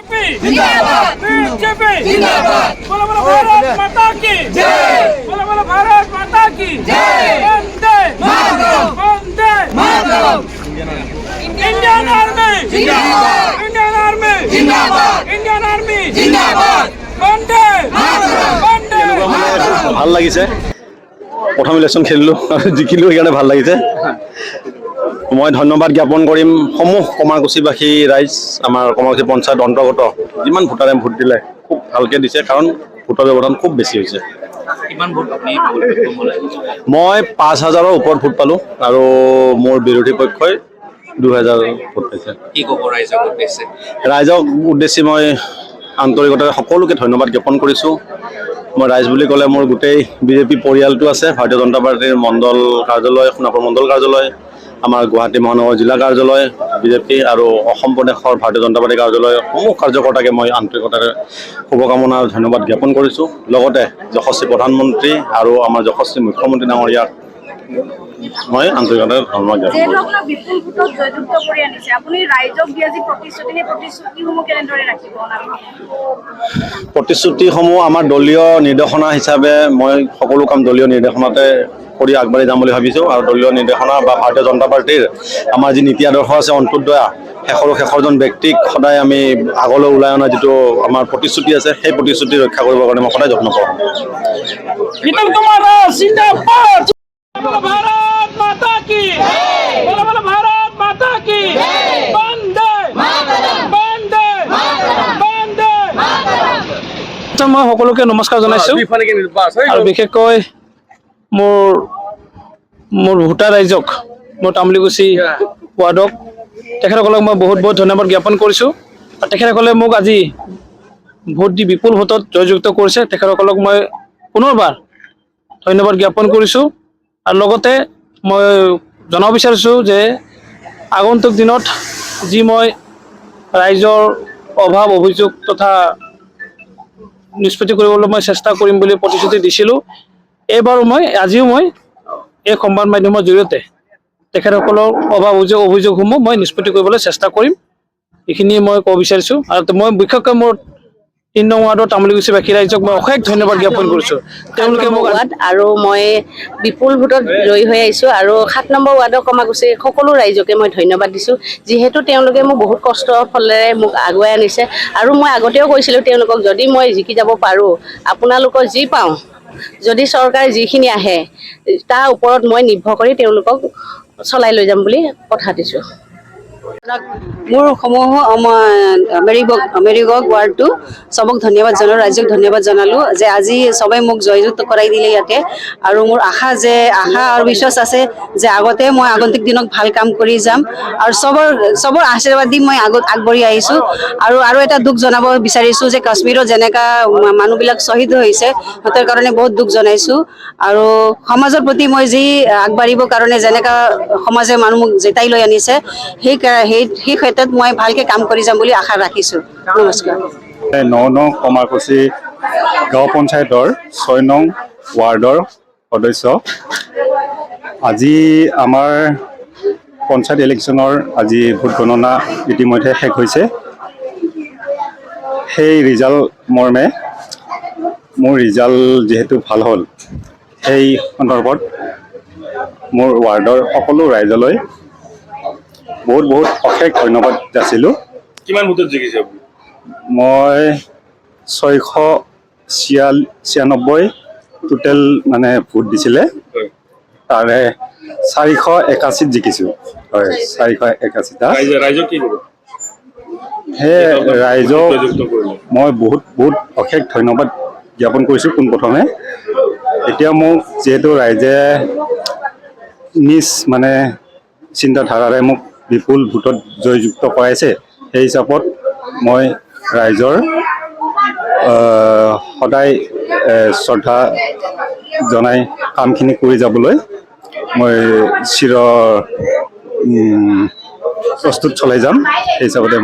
BJP जिंदाबाद BJP जिंदाबाद बोलो बोलो भारत माता की जय बोलो बोलो भारत माता की जय वंदे मातरम वंदे मातरम इंडियन आर्मी जिंदाबाद इंडियन आर्मी जिंदाबाद इंडियन आर्मी जिंदाबाद वंदे मातरम वंदे मातरम ভাল লাগিছে প্ৰথম ইলেকশ্যন খেলিলোঁ আৰু জিকিলোঁ সেইকাৰণে ভাল লাগিছে মই ধন্যবাদ জ্ঞাপন কৰিম সমূহ কমাৰকুছিবাসী ৰাইজ আমাৰ কমাৰকুছি পঞ্চায়ত অন্তৰ্গত যিমান ভোটাৰে ভোট দিলে খুব ভালকৈ দিছে কাৰণ ভোটৰ ব্যৱধান খুব বেছি হৈছে মই ৫,০০০ৰ ওপৰত ভোট পালোঁ আৰু মোৰ বিৰোধী পক্ষই ২,০০০ ভোট পাইছে ৰাইজক উদ্দেশ্যি মই আন্তৰিকতাৰে সকলোকে ধন্যবাদ জ্ঞাপন কৰিছোঁ মই ৰাইজ বুলি ক'লে মোৰ গোটেই বিজেপি পৰিয়ালটো আছে ভাৰতীয় জনতা পাৰ্টীৰ মণ্ডল কাৰ্যালয় সোণাপুৰ মণ্ডল কাৰ্যালয় আমাৰ গুৱাহাটী মহানগৰ জিলা কাৰ্যালয় বিজেপি আৰু অসম প্ৰদেশৰ ভাৰতীয় জনতা পাৰ্টী কাৰ্যালয় সমূহ কাৰ্যকৰ্তাকে মই আন্তৰিকতাৰে শুভকামনা আৰু ধন্যবাদ জ্ঞাপন কৰিছোঁ লগতে যশস্বী প্ৰধানমন্ত্ৰী আৰু আমাৰ যশস্বী মুখ্যমন্ত্ৰী ডাঙৰীয়াক মই আন্তৰিকতাৰে ধন্যবাদ জ্ঞাপন প্ৰতিশ্ৰুতিসমূহ আমাৰ দলীয় নিৰ্দেশনা হিচাপে মই সকলো কাম দলীয় নিৰ্দেশনাতে কৰি আগবাঢ়ি যাম বুলি ভাবিছোঁ আৰু দলীয় নিৰ্দেশনা বা ভাৰতীয় জনতা পাৰ্টীৰ আমাৰ যি নীতি আদৰ্শ আছে অন্তোদয়া শেষৰজন ব্যক্তিক সদায় আমি আগলৈ ওলাই অনা যিটো আমাৰ প্ৰতিশ্ৰুতি আছে সেই প্ৰতিশ্ৰুতি ৰক্ষা কৰিবৰ কাৰণে মই সদায় যত্ন কৰোঁ भारत माता की बोलो बोलो भारत माता की वंदे मातरम वंदे मातरम वंदे मातरम মই সকলোকে নমস্কাৰ জনাইছোঁ আৰু বিশেষকৈ মোৰ ভোটাৰ ৰাইজক মোৰ তামুলীকুছি ৱাৰ্ডক তেখেতসকলক মই বহুত বহুত ধন্যবাদ জ্ঞাপন কৰিছোঁ আৰু তেখেতসকলে মোক আজি ভোট দি বিপুল ভোটত জয়যুক্ত কৰিছে তেখেতসকলক মই পুনৰবাৰ ধন্যবাদ জ্ঞাপন কৰিছোঁ আৰু লগতে মই জনাব বিচাৰিছোঁ যে আগন্তুক দিনত যি মই ৰাইজৰ অভাৱ অভিযোগ তথা নিষ্পত্তি কৰিবলৈ মই চেষ্টা কৰিম বুলি প্ৰতিশ্ৰুতি দিছিলোঁ এইবাৰো আজিও মই এই সংবাদ মাধ্যমৰ জৰিয়তে তেখেতসকলৰ অভাৱ অভিযোগসমূহ মই নিষ্পত্তি কৰিবলৈ চেষ্টা কৰিম এইখিনিয়ে মই ক'ব বিচাৰিছোঁ আৰু মই বিশেষকৈ মোৰ ৩ নং ৱাৰ্ডৰ তামুলীকুছিবাসী ৰাইজক মই অশেষ ধন্যবাদ জ্ঞাপন কৰিছোঁ তেওঁলোকে মোক আৰু মই বিপুল ভোটত জয়ী হৈ আহিছোঁ আৰু ৭ নম্বৰ ৱাৰ্ডৰ কমাৰকুছি সকলো ৰাইজকে মই ধন্যবাদ দিছোঁ যিহেতু তেওঁলোকে মোক বহুত কষ্টৰ ফলেৰে মোক আগুৱাই আনিছে আৰু মই আগতেও কৈছিলোঁ তেওঁলোকক যদি মই জিকি যাব পাৰোঁ আপোনালোকৰ যি পাওঁ যদি চৰকাৰে যিখিনি আহে তাৰ ওপৰত মই নিৰ্ভৰ কৰি তেওঁলোকক চলাই লৈ যাম বুলি কথা দিছোঁ মোৰ সমূহ মেৰিগক ৱাৰ্ডটো চবক ধন্যবাদ জনালোঁ ৰাইজক ধন্যবাদ জনালোঁ যে আজি সবাই মোক জয়যুক্ত কৰাই দিলে ইয়াতে আৰু মোৰ আশা আৰু বিশ্বাস আছে যে আগতে মই আগন্তুক দিনত ভাল কাম কৰি যাম আৰু সবৰ আশীৰ্বাদ দি মই আগবাঢ়ি আহিছোঁ আৰু এটা দুখ জনাব বিচাৰিছোঁ যে কাশ্মীৰত যেনেকা মানুহবিলাক শ্বহীদ হৈছে সিহঁতৰ কাৰণে বহুত দুখ জনাইছোঁ আৰু সমাজৰ প্ৰতি মই যি আগবাঢ়িবৰ কাৰণে যেনেকা সমাজে মানুহ মোক জেতাই লৈ আনিছে সেই ক্ষেত্ৰত মই ভালকৈ কাম কৰি যাম বুলি আশা ৰাখিছোঁ নমস্কাৰ ৯ নং কমাৰকুছি গাঁও পঞ্চায়তৰ ৬ নং ৱাৰ্ডৰ সদস্য আজি আমাৰ পঞ্চায়ত ইলেকশ্যনৰ আজি ভোট গণনা ইতিমধ্যে শেষ হৈছে সেই ৰিজাল্ট মৰ্মে মোৰ ৰিজাল্ট যিহেতু ভাল হ'ল সেই সন্দৰ্ভত মোৰ ৱাৰ্ডৰ সকলো ৰাইজলৈ বহুত অশেষ ধন্যবাদ যাচিলোঁ কিমান ভোটত জিকিছে মই 696 টোটেল মানে ভোট দিছিলে তাৰে 481 জিকিছোঁ হয় 481টা ৰাইজক কি কৰিব সেই ৰাইজক মই বহুত অশেষ ধন্যবাদ জ্ঞাপন কৰিছোঁ পোনপ্ৰথমে এতিয়া মোক যিহেতু ৰাইজে নিজ মানে চিন্তাধাৰাৰে মোক বিপুল ভোটত জয়যুক্ত কৰাইছে সেই হিচাপত মই ৰাইজৰ সদায় শ্ৰদ্ধা জনাই কামখিনি কৰি যাবলৈ মই প্ৰস্তুত চলাই যাম সেই হিচাপতে